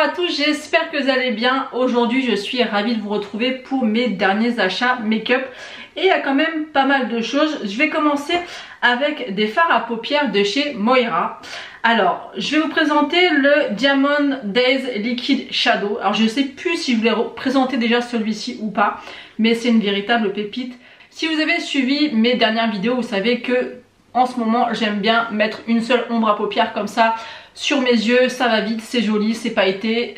à tous, j'espère que vous allez bien. Aujourd'hui je suis ravie de vous retrouver pour mes derniers achats make-up. Et il y a quand même pas mal de choses. Je vais commencer avec des fards à paupières de chez Moira. Alors je vais vous présenter le Diamond Days Liquid Shadow. Alors je ne sais plus si je voulais présenter déjà celui-ci ou pas, mais c'est une véritable pépite. Si vous avez suivi mes dernières vidéos, vous savez que en ce moment j'aime bien mettre une seule ombre à paupières comme ça sur mes yeux, ça va vite, c'est joli, c'est pailleté,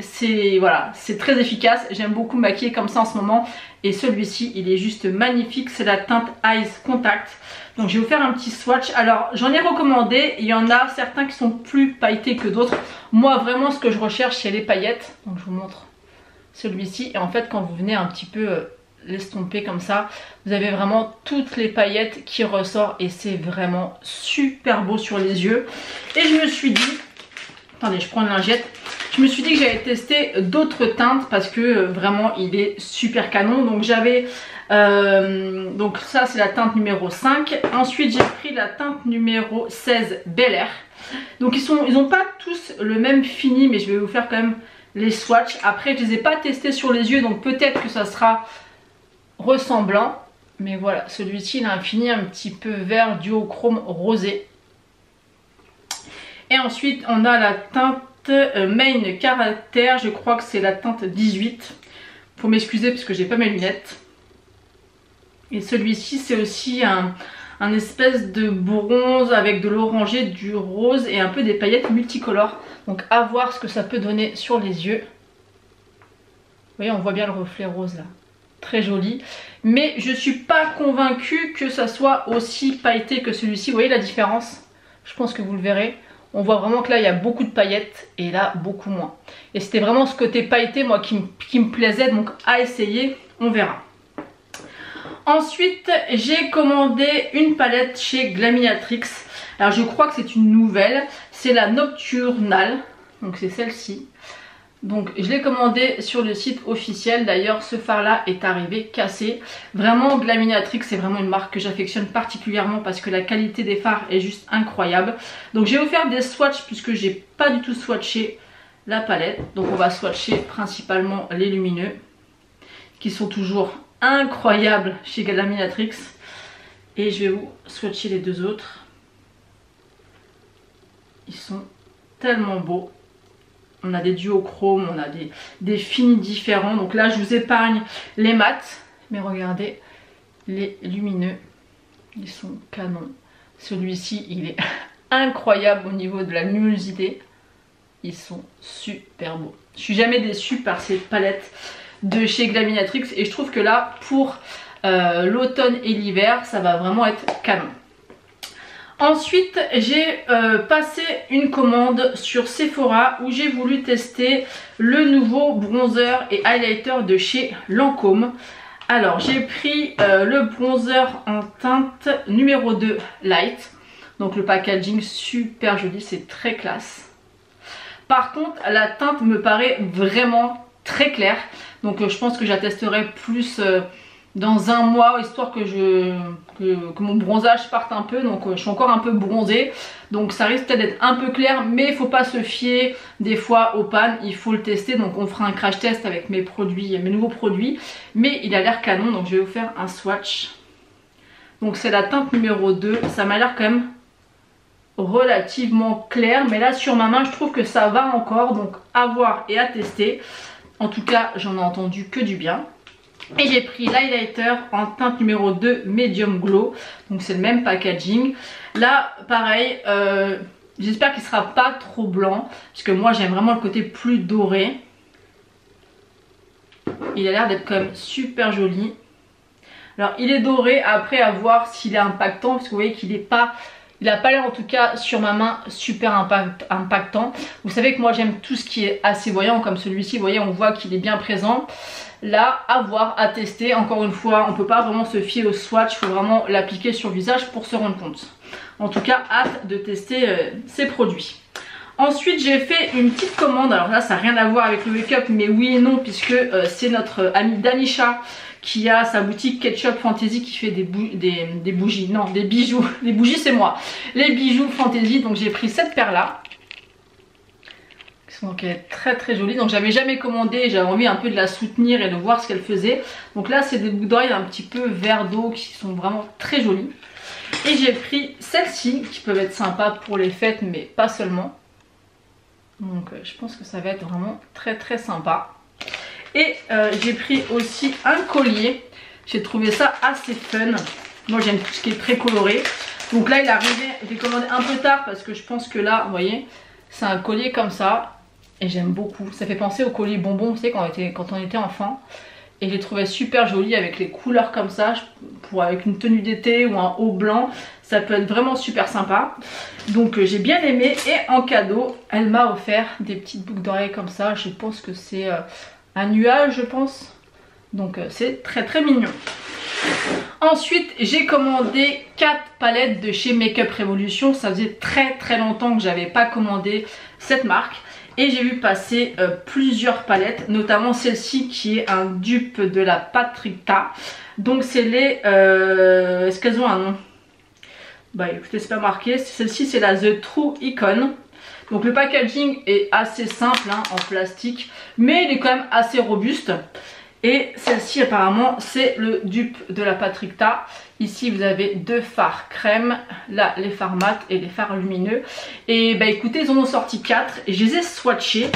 voilà, c'est très efficace. J'aime beaucoup maquiller comme ça en ce moment et celui-ci il est juste magnifique, c'est la teinte Eyes Contact. Donc je vais vous faire un petit swatch. Alors j'en ai recommandé, il y en a certains qui sont plus pailletés que d'autres. Moi vraiment ce que je recherche c'est les paillettes, donc je vous montre celui-ci. Et en fait quand vous venez un petit peu l'estomper comme ça, vous avez vraiment toutes les paillettes qui ressortent et c'est vraiment super beau sur les yeux. Et je me suis dit, attendez je prends une lingette, je me suis dit que j'allais tester d'autres teintes parce que vraiment il est super canon. Donc j'avais donc ça c'est la teinte numéro 5. Ensuite j'ai pris la teinte numéro 16 Bel Air. Donc ils ont pas tous le même fini, mais je vais vous faire quand même les swatchs. Après je les ai pas testés sur les yeux, donc peut-être que ça sera ressemblant. Mais voilà, celui-ci il a un fini un petit peu vert duochrome rosé. Et ensuite on a la teinte Main Character, je crois que c'est la teinte 18. Faut m'excuser parce que j'ai pas mes lunettes. Et celui-ci c'est aussi un espèce de bronze avec de l'orangé, du rose et un peu des paillettes multicolores. Donc à voir ce que ça peut donner sur les yeux. Vous voyez, on voit bien le reflet rose là. Très joli. Mais je suis pas convaincue que ça soit aussi pailleté que celui-ci. Vous voyez la différence? Je pense que vous le verrez. On voit vraiment que là il y a beaucoup de paillettes et là beaucoup moins. Et c'était vraiment ce côté pailleté moi qui me plaisait, donc à essayer, on verra. Ensuite j'ai commandé une palette chez Glaminatrix. Alors je crois que c'est une nouvelle, c'est la Nocturnal, donc c'est celle-ci. Donc je l'ai commandé sur le site officiel. D'ailleurs ce fard là est arrivé cassé. Vraiment Glaminatrix c'est vraiment une marque que j'affectionne particulièrement parce que la qualité des fards est juste incroyable. Donc je vais vous faire des swatchs puisque j'ai pas du tout swatché la palette. Donc on va swatcher principalement les lumineux qui sont toujours incroyables chez Glaminatrix. Et je vais vous swatcher les deux autres. Ils sont tellement beaux. On a des duochromes, on a des finis différents. Donc là je vous épargne les mats. Mais regardez les lumineux. Ils sont canons. Celui-ci il est incroyable au niveau de la luminosité. Ils sont super beaux. Je suis jamais déçue par ces palettes de chez Glaminatrix. Et je trouve que là pour l'automne et l'hiver ça va vraiment être canon. Ensuite j'ai passé une commande sur Sephora où j'ai voulu tester le nouveau bronzer et highlighter de chez Lancôme. Alors j'ai pris le bronzer en teinte numéro 2 Light. Donc le packaging super joli, c'est très classe. Par contre la teinte me paraît vraiment très claire. Donc je pense que je la testerai plus dans un mois, histoire que mon bronzage parte un peu. Donc je suis encore un peu bronzée, donc ça risque peut-être d'être un peu clair, mais il ne faut pas se fier des fois aux pannes, il faut le tester. Donc on fera un crash test avec mes nouveaux produits, mais il a l'air canon. Donc je vais vous faire un swatch. Donc c'est la teinte numéro 2, ça m'a l'air quand même relativement clair, mais là sur ma main je trouve que ça va encore, donc à voir et à tester. En tout cas j'en ai entendu que du bien. Et j'ai pris l'highlighter en teinte numéro 2 Medium Glow. Donc c'est le même packaging. Là pareil, j'espère qu'il ne sera pas trop blanc, parce que moi j'aime vraiment le côté plus doré. Il a l'air d'être quand même super joli. Alors il est doré, après à voir s'il est impactant, parce que vous voyez qu'il n'est pas... Il n'a pas l'air en tout cas sur ma main super impactant. Vous savez que moi j'aime tout ce qui est assez voyant comme celui-ci. Vous voyez, on voit qu'il est bien présent. Là, à voir, à tester. Encore une fois, on ne peut pas vraiment se fier au swatch. Il faut vraiment l'appliquer sur le visage pour se rendre compte. En tout cas, hâte de tester ces produits. Ensuite, j'ai fait une petite commande. Alors là, ça n'a rien à voir avec le make-up, mais oui et non, puisque c'est notre amie Danisha qui a sa boutique Ketchup Fantasy qui fait des bougies, non des bijoux, les bougies c'est moi, les bijoux Fantasy. Donc j'ai pris cette paire là, qui Donc elle est très très jolie. Donc j'avais jamais commandé, j'avais envie un peu de la soutenir et de voir ce qu'elle faisait. Donc là c'est des boucles d'oreilles un petit peu vert d'eau qui sont vraiment très jolies. Et j'ai pris celles-ci qui peuvent être sympas pour les fêtes mais pas seulement. Donc je pense que ça va être vraiment très très sympa. Et j'ai pris aussi un collier. J'ai trouvé ça assez fun. Moi j'aime tout ce qui est très coloré. Donc là il est arrivé, j'ai commandé un peu tard parce que je pense que là, vous voyez, c'est un collier comme ça. Et j'aime beaucoup. Ça fait penser au collier bonbon, vous savez, quand on était enfant. Et je l'ai trouvé super joli avec les couleurs comme ça. Avec une tenue d'été ou un haut blanc, ça peut être vraiment super sympa. Donc j'ai bien aimé. Et en cadeau, elle m'a offert des petites boucles d'oreilles comme ça. Je pense que c'est un nuage, je pense. Donc c'est très très mignon. Ensuite j'ai commandé 4 palettes de chez Makeup Revolution. Ça faisait très très longtemps que j'avais pas commandé cette marque. Et j'ai vu passer plusieurs palettes, notamment celle-ci qui est un dupe de la Patricta. Donc c'est les... Est-ce qu'elles ont un nom? Bah écoutez, c'est pas marqué. Celle-ci c'est la The True Icon. Donc le packaging est assez simple hein, en plastique, mais il est quand même assez robuste. Et celle-ci apparemment c'est le dupe de la Patricta. Ici vous avez 2 fards crème, là les fards mat et les fards lumineux. Et bah écoutez, ils en ont sorti 4 et je les ai swatchés.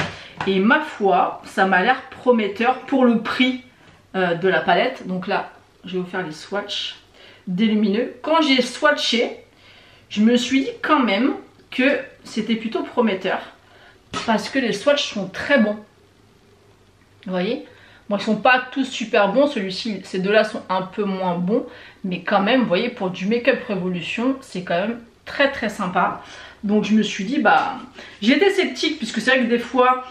Et ma foi, ça m'a l'air prometteur pour le prix de la palette. Donc là, je vais vous faire les swatchs des lumineux. Quand j'ai swatché, je me suis dit quand même que c'était plutôt prometteur. Parce que les swatchs sont très bons. Vous voyez ? Bon, ils sont pas tous super bons, ces deux-là sont un peu moins bons, mais quand même, vous voyez, pour du Makeup Revolution, c'est quand même très très sympa. Donc je me suis dit, bah, j'étais sceptique, puisque c'est vrai que des fois,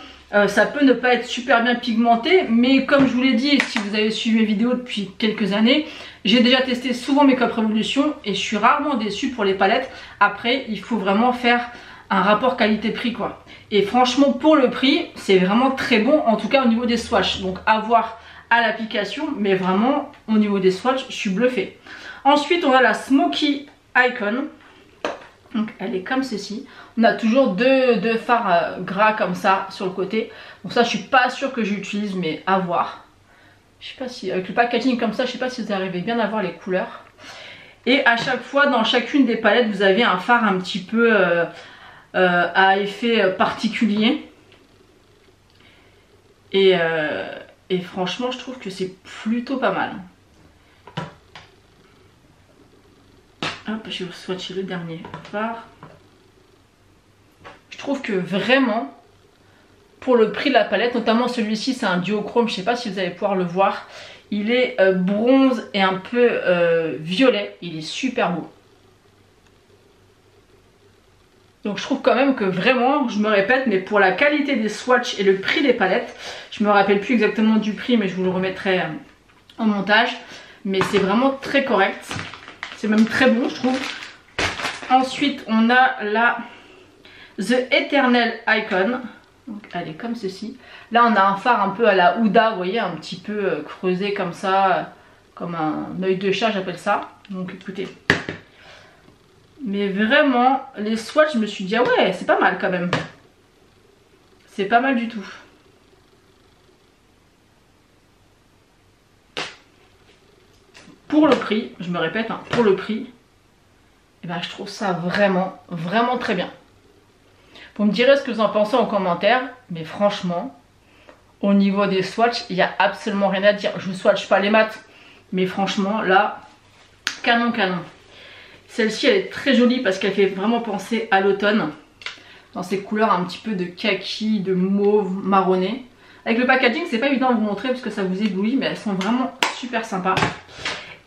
ça peut ne pas être super bien pigmenté, mais comme je vous l'ai dit, si vous avez suivi mes vidéos depuis quelques années, j'ai déjà testé souvent Makeup Revolution, et je suis rarement déçue pour les palettes. Après, il faut vraiment faire un rapport qualité-prix quoi. Et franchement pour le prix c'est vraiment très bon, en tout cas au niveau des swatchs. Donc à voir à l'application, mais vraiment au niveau des swatchs je suis bluffée. Ensuite on a la Smoky Icon. Donc elle est comme ceci. On a toujours deux fards gras comme ça sur le côté. Donc ça je suis pas sûre que j'utilise, mais à voir. Je sais pas si avec le packaging comme ça, je sais pas si vous arrivez bien à voir les couleurs. Et à chaque fois dans chacune des palettes vous avez un fard un petit peu à effet particulier. Et franchement je trouve que c'est plutôt pas mal. Hop, je vais vous swatcher le dernier fard. Je trouve que vraiment pour le prix de la palette, notamment celui-ci c'est un duochrome, je sais pas si vous allez pouvoir le voir. Il est bronze et un peu violet, il est super beau. Donc je trouve quand même que vraiment, je me répète, mais pour la qualité des swatchs et le prix des palettes, je me rappelle plus exactement du prix, mais je vous le remettrai en montage. Mais c'est vraiment très correct. C'est même très bon, je trouve. Ensuite, on a la The Eternal Icon. Donc elle est comme ceci. Là, on a un fard un peu à la Huda, vous voyez, un petit peu creusé comme ça, comme un œil de chat, j'appelle ça. Donc écoutez. Mais vraiment, les swatchs, je me suis dit, ah ouais, c'est pas mal quand même. C'est pas mal du tout. Pour le prix, je me répète, hein, pour le prix, eh ben, je trouve ça vraiment, vraiment très bien. Vous me direz ce que vous en pensez en commentaire, mais franchement, au niveau des swatchs, il n'y a absolument rien à dire. Je ne swatch pas les mats, mais franchement, là, canon, canon. Celle-ci elle est très jolie parce qu'elle fait vraiment penser à l'automne. Dans ces couleurs un petit peu de kaki, de mauve, marronné. Avec le packaging c'est pas évident à vous montrer parce que ça vous éblouit, mais elles sont vraiment super sympas.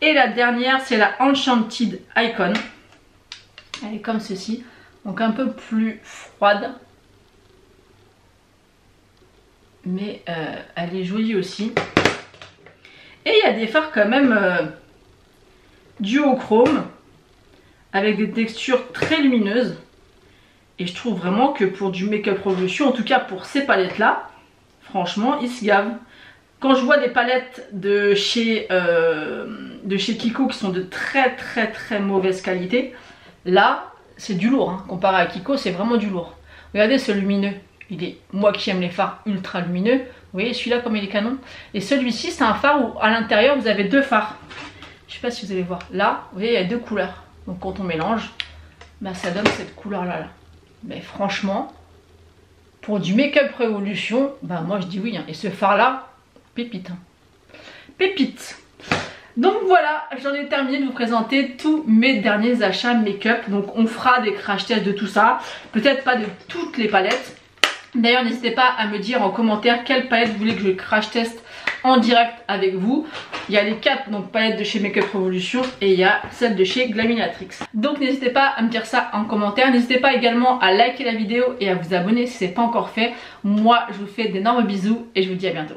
Et la dernière c'est la Enchanted Icon. Elle est comme ceci. Donc un peu plus froide. Mais elle est jolie aussi. Et il y a des fards quand même duochrome. Avec des textures très lumineuses. Et je trouve vraiment que pour du Makeup Revolution, en tout cas pour ces palettes là, franchement ils se gavent. Quand je vois des palettes de chez Kiko qui sont de très mauvaise qualité, là c'est du lourd hein. Comparé à Kiko c'est vraiment du lourd. Regardez ce lumineux, Il est, moi qui aime les fards ultra lumineux, vous voyez celui-là comme il est canon. Et celui-ci c'est un phare où à l'intérieur vous avez deux phares. Je sais pas si vous allez voir. Là, vous voyez il y a deux couleurs. Donc quand on mélange, bah, ça donne cette couleur là. Mais franchement, pour du Make-up Révolution, bah moi je dis oui. Hein. Et ce phare là, pépite. Hein. Pépite. Donc voilà, j'en ai terminé de vous présenter tous mes derniers achats make-up. Donc on fera des crash tests de tout ça. Peut-être pas de toutes les palettes. D'ailleurs n'hésitez pas à me dire en commentaire quelle palette vous voulez que je crash teste en direct avec vous. Il y a les 4 donc, palettes de chez Make-up Revolution et il y a celle de chez Glaminatrix. Donc n'hésitez pas à me dire ça en commentaire. N'hésitez pas également à liker la vidéo et à vous abonner si ce n'est pas encore fait. Moi je vous fais d'énormes bisous et je vous dis à bientôt.